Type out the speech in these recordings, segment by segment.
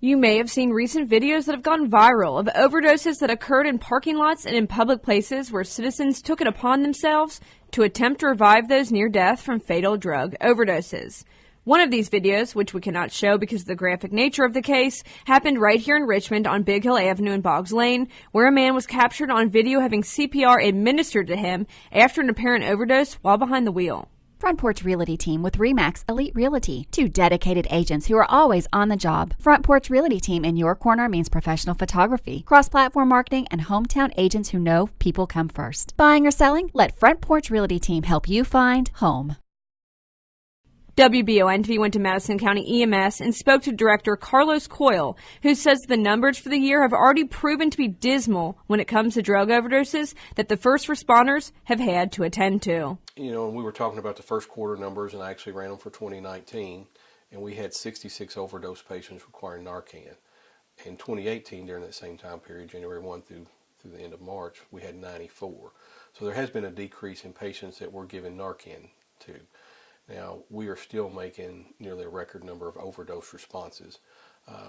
You may have seen recent videos that have gone viral of overdoses that occurred in parking lots and in public places where citizens took it upon themselves to attempt to revive those near death from fatal drug overdoses. One of these videos, which we cannot show because of the graphic nature of the case, happened right here in Richmond on Big Hill Avenue in Boggs Lane, where a man was captured on video having CPR administered to him after an apparent overdose while behind the wheel. Front Porch Realty Team with RE/MAX Elite Realty. 2 dedicated agents who are always on the job. Front Porch Realty Team in your corner means professional photography, cross-platform marketing, and hometown agents who know people come first. Buying or selling? Let Front Porch Realty Team help you find home. WBON-TV went to Madison County EMS and spoke to Director Carlos Coyle, who says the numbers for the year have already proven to be dismal when it comes to drug overdoses that the first responders have had to attend to. You know, and we were talking about the first quarter numbers, and I actually ran them for 2019, and we had 66 overdose patients requiring Narcan. In 2018, during that same time period, January 1 through the end of March, we had 94. So there has been a decrease in patients that we're giving Narcan to. Now, we are still making nearly a record number of overdose responses.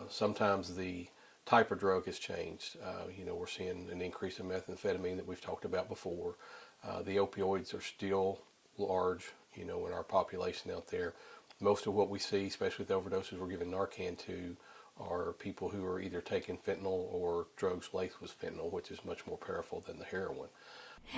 Sometimes the type of drug has changed. You know, we're seeing an increase in methamphetamine that we've talked about before. The opioids are still large, you know, in our population out there. Most of what we see, especially with overdoses we're giving Narcan to, are people who are either taking fentanyl or drugs laced with fentanyl, which is much more powerful than the heroin.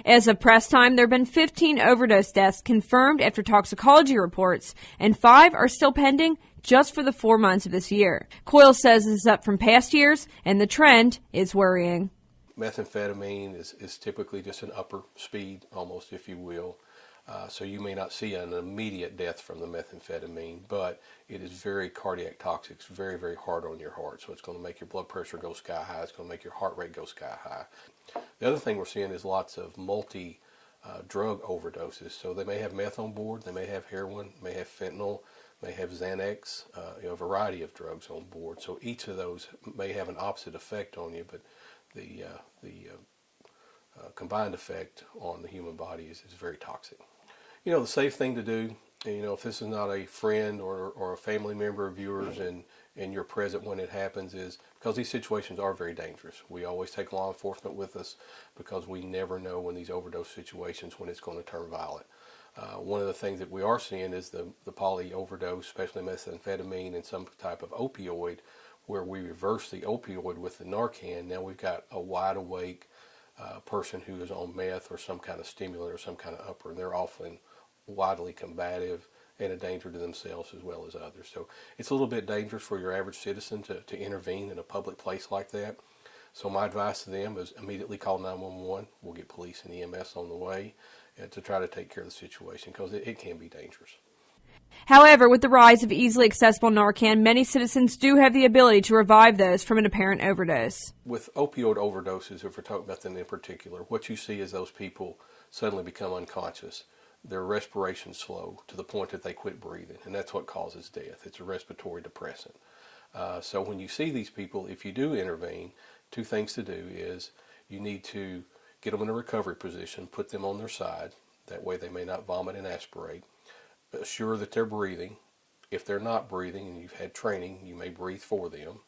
As of press time, there have been 15 overdose deaths confirmed after toxicology reports, and 5 are still pending just for the 4 months of this year. Coyle says this is up from past years, and the trend is worrying. Methamphetamine is typically just an upper speed, almost, if you will. So you may not see an immediate death from the methamphetamine, but it is very cardiac toxic. It's very, very hard on your heart. So it's going to make your blood pressure go sky high. It's going to make your heart rate go sky high. The other thing we're seeing is lots of multi-drug overdoses. So they may have meth on board, they may have heroin, may have fentanyl, may have Xanax, a variety of drugs on board. So each of those may have an opposite effect on you, but the combined effect on the human body is very toxic. You know, the safe thing to do, you know, if this is not a friend or a family member of yours and you're present when it happens, is because these situations are very dangerous. We always take law enforcement with us because we never know when these overdose situations, when it's going to turn violent. One of the things that we are seeing is the poly overdose, especially methamphetamine and some type of opioid, where we reverse the opioid with the Narcan. Now we've got a wide awake person who is on meth or some kind of stimulant or some kind of upper, and they're often widely combative and a danger to themselves as well as others. So it's a little bit dangerous for your average citizen to intervene in a public place like that. So my advice to them is immediately call 911. We'll get police and EMS on the way to try to take care of the situation, because it can be dangerous. However, with the rise of easily accessible Narcan, many citizens do have the ability to revive those from an apparent overdose. With opioid overdoses, if we're talking about them in particular, what you see is those people suddenly become unconscious. Their respiration slow to the point that they quit breathing, and that's what causes death. It's a respiratory depressant. So when you see these people, if you do intervene, 2 things to do is you need to get them in a recovery position, put them on their side. That way they may not vomit and aspirate. Assure that they're breathing. If they're not breathing and you've had training, you may breathe for them,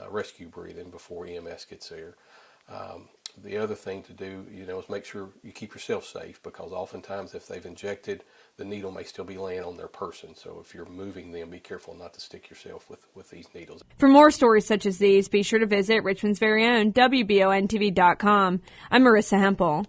rescue breathing before EMS gets there. The other thing to do, you know, is make sure you keep yourself safe, because oftentimes if they've injected, the needle may still be laying on their person. So if you're moving them, be careful not to stick yourself with these needles. For more stories such as these, be sure to visit Richmond's very own WBONTV.com. I'm Marissa Hempel.